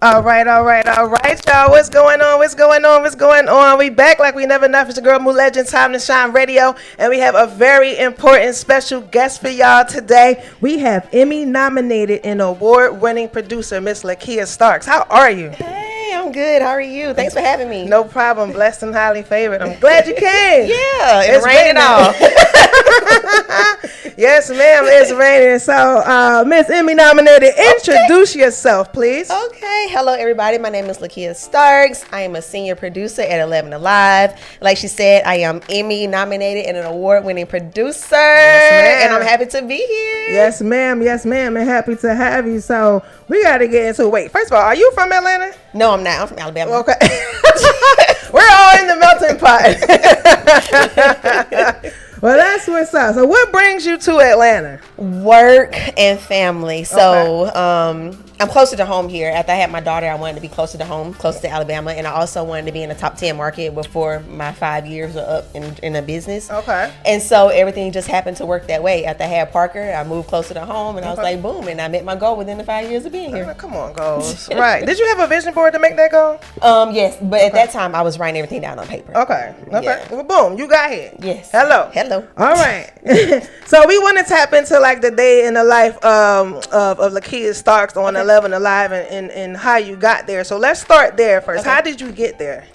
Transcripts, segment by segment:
All right, y'all. What's going on? We back like we never left. It's your girl, Moo Legend, Time to Shine Radio. And we have a very important special guest for y'all today. We have Emmy nominated and award-winning producer, Miss LaKia Starks. How are you? Hey, I'm good. How are you? Thanks for having me. No problem. Blessed and highly favored. I'm glad you came. Yeah, it's raining off. Yes, ma'am. It's raining. So, Miss Emmy nominated, introduce yourself, please. Okay. Hello, everybody. My name is LaKia Starks. I am a senior producer at 11 Alive. Like she said, I am Emmy nominated and an award-winning producer. Yes, and I'm happy to be here. Yes, ma'am. And happy to have you. So, we got to get into it. Wait, first of all, are you from Atlanta? No, I'm not. I'm from Alabama. Okay. We're all in the melting pot. Well, that's what's up. So what brings you to Atlanta? Work and family. So I'm closer to home here. After I had my daughter, I wanted to be closer to home, closer to Alabama. And I also wanted to be in the top 10 market before my 5 years were up in a business. Okay. And so everything just happened to work that way. After I had Parker, I moved closer to home. And I was like, boom. And I met my goal within the 5 years of being here. Come on, goals. Right. Did you have a vision board to make that goal? Yes. But at that time, I was writing everything down on paper. Okay. Yeah. Well, boom. You got here. Yes. Hello. All right. So we want to tap into like the day in the life of LaKia Starks on 11 Alive and how you got there. So let's start there first. Okay. How did you get there?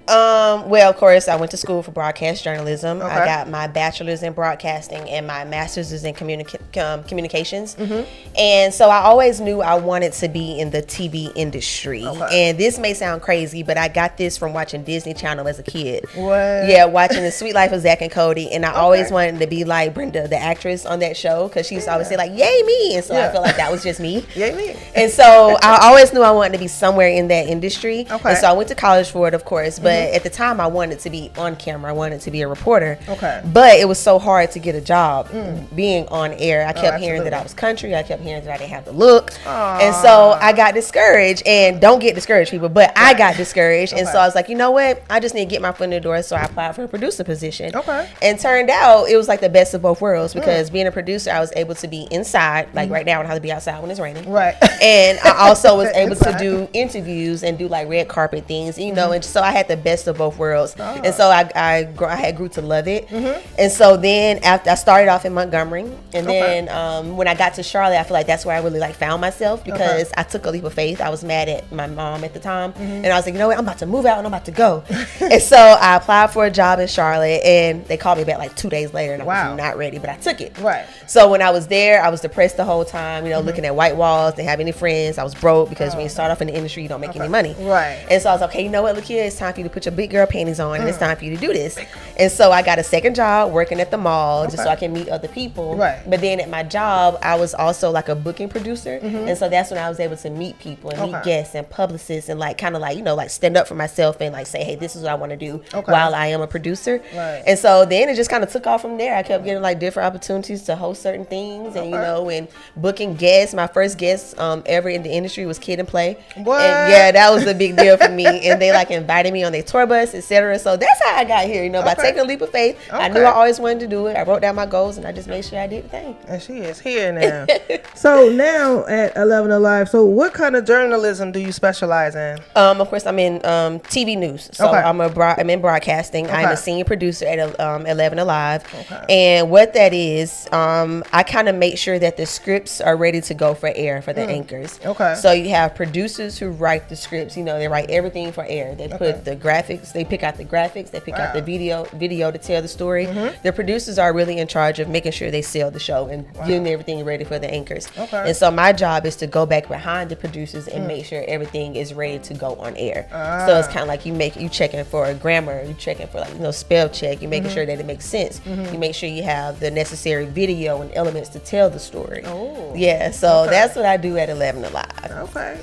Well, of course, I went to school for broadcast journalism. Okay. I got my bachelor's in broadcasting and my master's is in communications. Mm-hmm. And so I always knew I wanted to be in the TV industry. Okay. And this may sound crazy, but I got this from watching Disney Channel as a kid. What? Yeah, watching The Sweet Life of Zach and Cody. And I always wanted to be like Brenda, the actress on that show, because she used to always say like, yay me. And so I feel like that was just me. Yay me. And so I always knew I wanted to be somewhere in that industry. Okay. And so I went to college for it, of course, but at the time I wanted to be on camera. I wanted to be a reporter. Okay. But it was so hard to get a job being on air. I kept hearing that I was country. I kept hearing that I didn't have the look. Aww. And so I got discouraged. And don't get discouraged, people, but I got discouraged. And so I was like, you know what? I just need to get my foot in the door. So I applied for a producer position. Okay. And turned out it was like the best of both worlds because being a producer, I was able to be inside. Like right now, I don't have to be outside when it's raining. Right. And I also was able to do interviews and do like red carpet things, you know, and so I had the best of both worlds. Oh. And so I grew to love it. And so then after I started off in Montgomery, and then when I got to Charlotte, I feel like that's where I really like found myself because I took a leap of faith. I was mad at my mom at the time, and I was like, you know what, I'm about to move out and I'm about to go. And so I applied for a job in Charlotte, and they called me back like 2 days later, and I was not ready, but I took it. Right. So when I was there, I was depressed the whole time, you know, looking at white walls, didn't have any friends. I was broke because when you start off in the industry, you don't make any money. Right. And so I was like, okay, you know what, LaKia, it's time for you to put your big girl panties on, and it's time for you to do this. And so I got a second job working at the mall just so I can meet other people. Right. But then at my job, I was also like a booking producer. And so that's when I was able to meet people and meet guests and publicists and like kind of like, you know, like stand up for myself and like say, hey, this is what I want to do while I am a producer. Right. And so then it just kind of took off from there. I kept getting like different opportunities to host certain things and, you know, and booking guests. My first guest ever in the industry was Kid and Play. What? And yeah, that was a big deal for me. And they like invited me on their tour bus, etc. So that's how I got here, you know, by taking a leap of faith. I knew I always wanted to do it. I wrote down my goals and I just made sure I did the thing. And she is here now. So now at 11 Alive, so what kind of journalism do you specialize in? Of course, I'm in TV news. So I'm in broadcasting. I'm a senior producer at 11 Alive. And what that is, I kind of make sure that the scripts are ready to go for air for the anchors. So you have producers who write the scripts. You know, they write everything for air. They put the graphics. They pick out the graphics. They pick out the video to tell the story. The producers are really in charge of making sure they sell the show and getting everything ready for the anchors. And so my job is to go back behind the producers and make sure everything is ready to go on air. So it's kind of like you checking for a grammar, you checking for like, you know, spell check, you making sure that it makes sense. You make sure you have the necessary video and elements to tell the story. Yeah, so that's what I do at 11 Alive.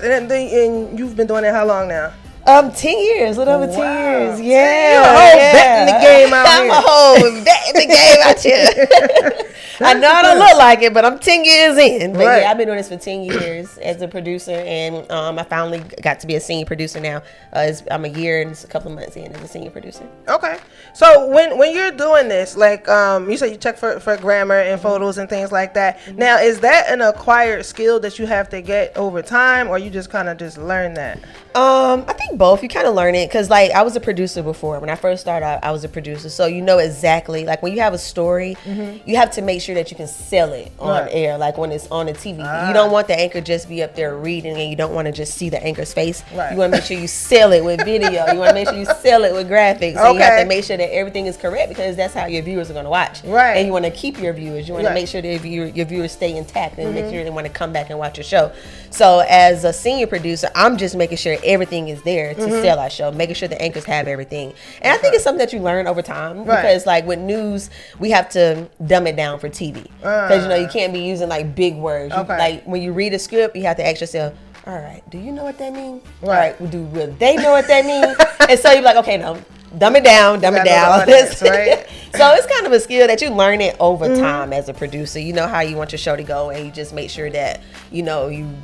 And you've been doing it how long now? 10 years, a little over 10 years. Yeah. You're a whole vet in the game out here. I'm a whole vet in the game out here. I know I don't look like it, but I'm 10 years in. But yeah, I've been doing this for 10 years as a producer, and I finally got to be a senior producer now. I'm a year and a couple of months in as a senior producer. Okay. So when you're doing this, like you said you check for grammar and photos and things like that. Now, is that an acquired skill that you have to get over time, or you just kind of just learn that? I think both. You kind of learn it because, like, I was a producer before. When I first started out, I was a producer, so you know exactly. Like, when you have a story, you have to make sure that you can sell it on air. Like when it's on the TV, you don't want the anchor just be up there reading, and you don't want to just see the anchor's face. Right. You want to make sure you sell it with video. You want to make sure you sell it with graphics. So you have to make sure that everything is correct because that's how your viewers are going to watch. Right. And you want to keep your viewers. You want to make sure that your viewers stay intact and make sure they want to come back and watch your show. So as a senior producer, I'm just making sure everything is there to sell our show, making sure the anchors have everything. And I think it's something that you learn over time because, like, with news, we have to dumb it down for TV because you can't be using like big words. Like when you read a script, you have to ask yourself, all right, do you know what that means? All right, will they know what that means? And so you're like, okay, no, dumb it down. Audience, right? So it's kind of a skill that you learn it over time as a producer. You know how you want your show to go, and you just make sure that you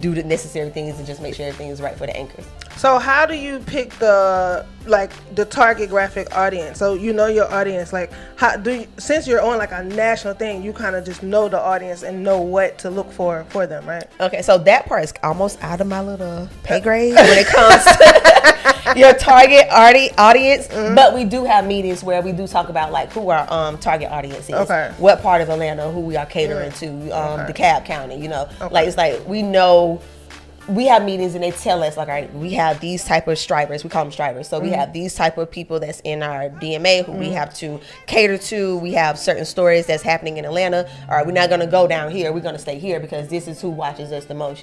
do the necessary things and just make sure everything is right for the anchors. So how do you pick the target graphic audience? So you know your audience. Like, how do you, since you're on like a national thing, you kind of just know the audience and know what to look for them, right? Okay, so that part is almost out of my little pay grade when it comes to your target audience. But we do have meetings where we do talk about like who our target audience is. What part of Atlanta, who we are catering to, DeKalb County. Like it's like we know. We have meetings and they tell us like, all right, we have these type of strivers. We call them strivers. So we have these type of people that's in our DMA who we have to cater to. We have certain stories that's happening in Atlanta. All right, we're not going to go down here. We're going to stay here because this is who watches us the most,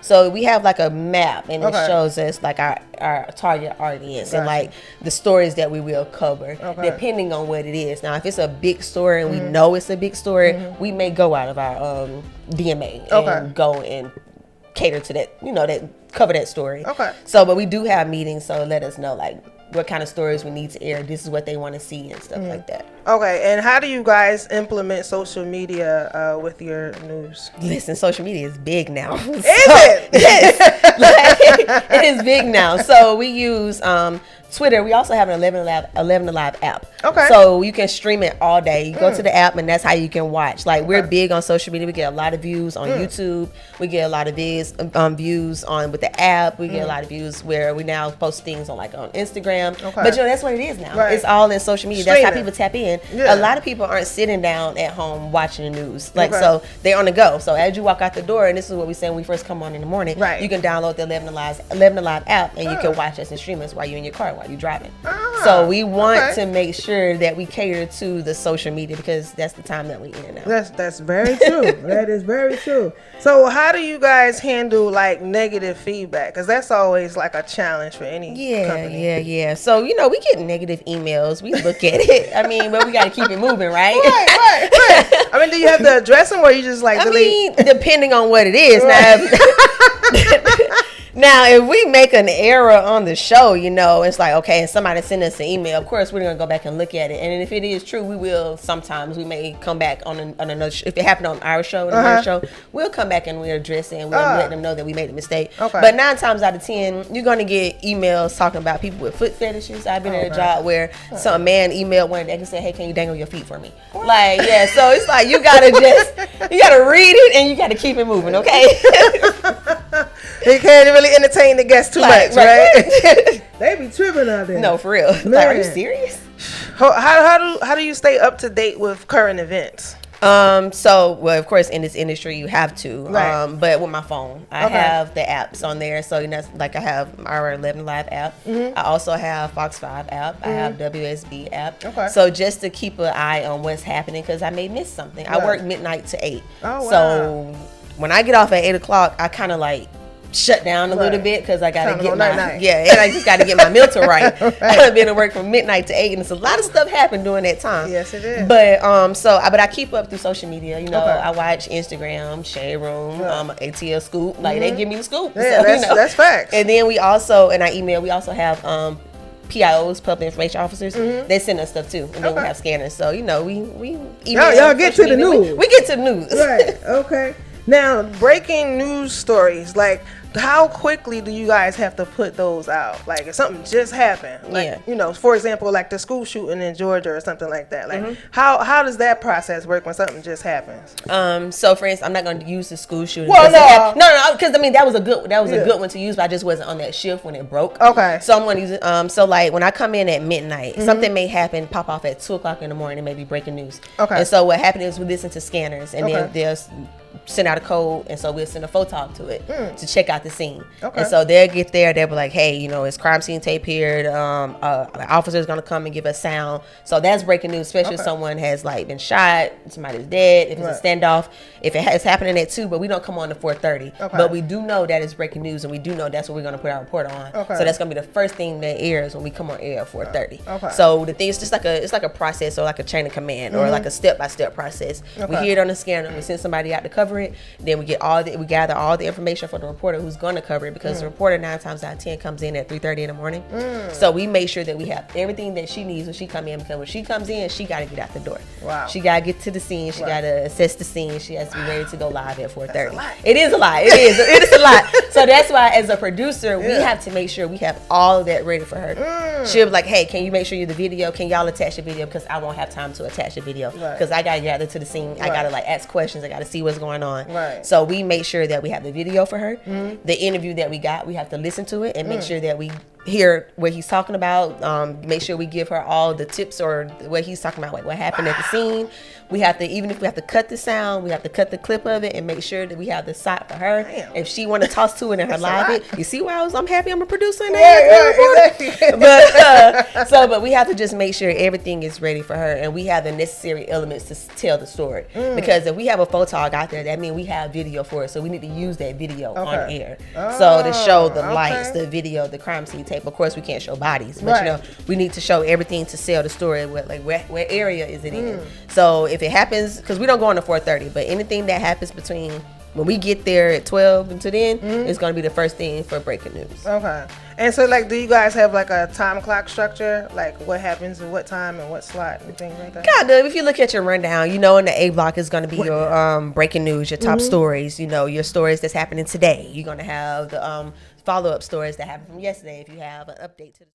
So we have like a map and it shows us like our target audience and like the stories that we will cover depending on what it is. Now, if it's a big story and we know it's a big story, we may go out of our DMA and go and cater to that, that cover that story. So, but we do have meetings, so let us know like what kind of stories we need to air. This is what they want to see and stuff like that. And how do you guys implement social media with your news? Listen, social media is big now. Is it? Yes, it is big now. So we use Twitter. We also have an 11 Alive app. So you can stream it all day. You go to the app and that's how you can watch. Like we're big on social media. We get a lot of views on YouTube. We get a lot of views on with the app. We get a lot of views where we now post things on Instagram. But that's what it is now. It's all in social media. That's how people tap in. A lot of people aren't sitting down at home watching the news. So they're on the go. So as you walk out the door, and this is what we say when we first come on in the morning, you can download the 11 Alive app and you can watch us and stream us while you're in your car, while you're driving. So we want to make sure that we cater to the social media because that's the time that we're in now. That's very true. That is very true. So how do you guys handle like negative feedback? Because that's always like a challenge for any company. Yeah. So we get negative emails. We look at it. I mean, but we got to keep it moving, right? Right. I mean, do you have to address them or you just like delete? I mean, depending on what it is. Now, if we make an error on the show, it's like, okay, and somebody send us an email, of course, we're going to go back and look at it. And if it is true, we will sometimes, we may come back on another, if it happened on our show, another show, we'll come back and we'll address it and we'll let them know that we made a mistake. But 9 times out of 10, you're going to get emails talking about people with foot fetishes. I've been at a job where some man emailed one day and said, hey, can you dangle your feet for me? Like, so it's like, you got to read it and you got to keep it moving, okay? You can't really entertain the guests too much, right? They be tripping out there. No, for real. Like, are you serious? How do you stay up to date with current events? So, well, of course, in this industry, you have to. But with my phone, I have the apps on there. So, like I have our 11 Live app. I also have Fox 5 app. I have WSB app. So, just to keep an eye on what's happening, because I may miss something. I work midnight to 8. So, when I get off at 8 o'clock, I kind of like shut down a little bit because I gotta get and I just gotta get my mental right. I've been to work from midnight to 8, and it's a lot of stuff happened during that time. Yes, it is. But but I keep up through social media. I watch Instagram, Shade Room, ATL Scoop. Like they give me the scoop. Yeah, so, that's facts. And then we also in our email we also have PIOs, public information officers. They send us stuff too, and then we have scanners. So we email y'all get to the news. We get to the news. Right. Okay. Now, breaking news stories, like, how quickly do you guys have to put those out? Like, if something just happened, like, you know, for example, like the school shooting in Georgia or something like that. Like, how does that process work when something just happens? So for instance, I'm not going to use the school shooting. Well, no, because I mean that was a good one to use, but I just wasn't on that shift when it broke. Okay. So I'm going to use it. So like when I come in at midnight, something may happen, pop off at 2:00 in the morning, maybe breaking news. Okay. And so what happened is we listen to scanners, and then there's send out a code, and so we'll send a photog to it to check out the scene. And so they'll get there, they'll be like, hey, you know, it's crime scene tape here, officer's gonna come and give us sound. So that's breaking news, especially if someone has like been shot, somebody's dead, if it's a standoff, if it's happening at 2, but we don't come on to 4:30. But we do know that it's breaking news, and we do know that's what we're gonna put our report on. So that's gonna be the first thing that airs when we come on air at 4:30. So the thing is just it's like a process, or like a chain of command, or like a step-by-step process. We hear it on the scanner, we send somebody out to cover it, then we gather all the information from the reporter who's going to cover it, because the reporter 9 times out of 10 comes in at 3:30 in the morning. So we make sure that we have everything that she needs when she come in, because when she comes in, she got to get out the door. She got to get to the scene, she got to assess the scene, she has to be ready to go live at 4:30. It is a lot. It is a lot. So that's why as a producer, we have to make sure we have all of that ready for her. She'll be like, hey, can you make sure you the video, can y'all attach the video, because I won't have time to attach the video, because I got to gather to the scene, I got to like ask questions, I got to see what's going on. So we make sure that we have the video for her. The interview that we got, we have to listen to it and make sure that we hear what he's talking about. Make sure we give her all the tips or what he's talking about, like what happened at the scene. We have to, even if we have to cut the sound, we have to cut the clip of it and make sure that we have the shot for her. If she want to toss to it in her live it, you see why I'm happy I'm a producer in that. Exactly. But we have to just make sure everything is ready for her, and we have the necessary elements to tell the story. Because if we have a photog out there, that means we have video for it. So we need to use that video on air. So to show the lights, the video, the crime scene tape. Of course, we can't show bodies, but you know, we need to show everything to sell the story. Where area is it in? So if it happens, because we don't go on to 4:30, but anything that happens between when we get there at 12 until then, it's going to be the first thing for breaking news. And so, like, do you guys have like a time clock structure, like what happens at what time and what slot and things like that? Kind of. If you look at your rundown, you know, in the A block is going to be your breaking news, your top stories, you know, your stories that's happening today. You're going to have the follow-up stories that happened from yesterday if you have an update to the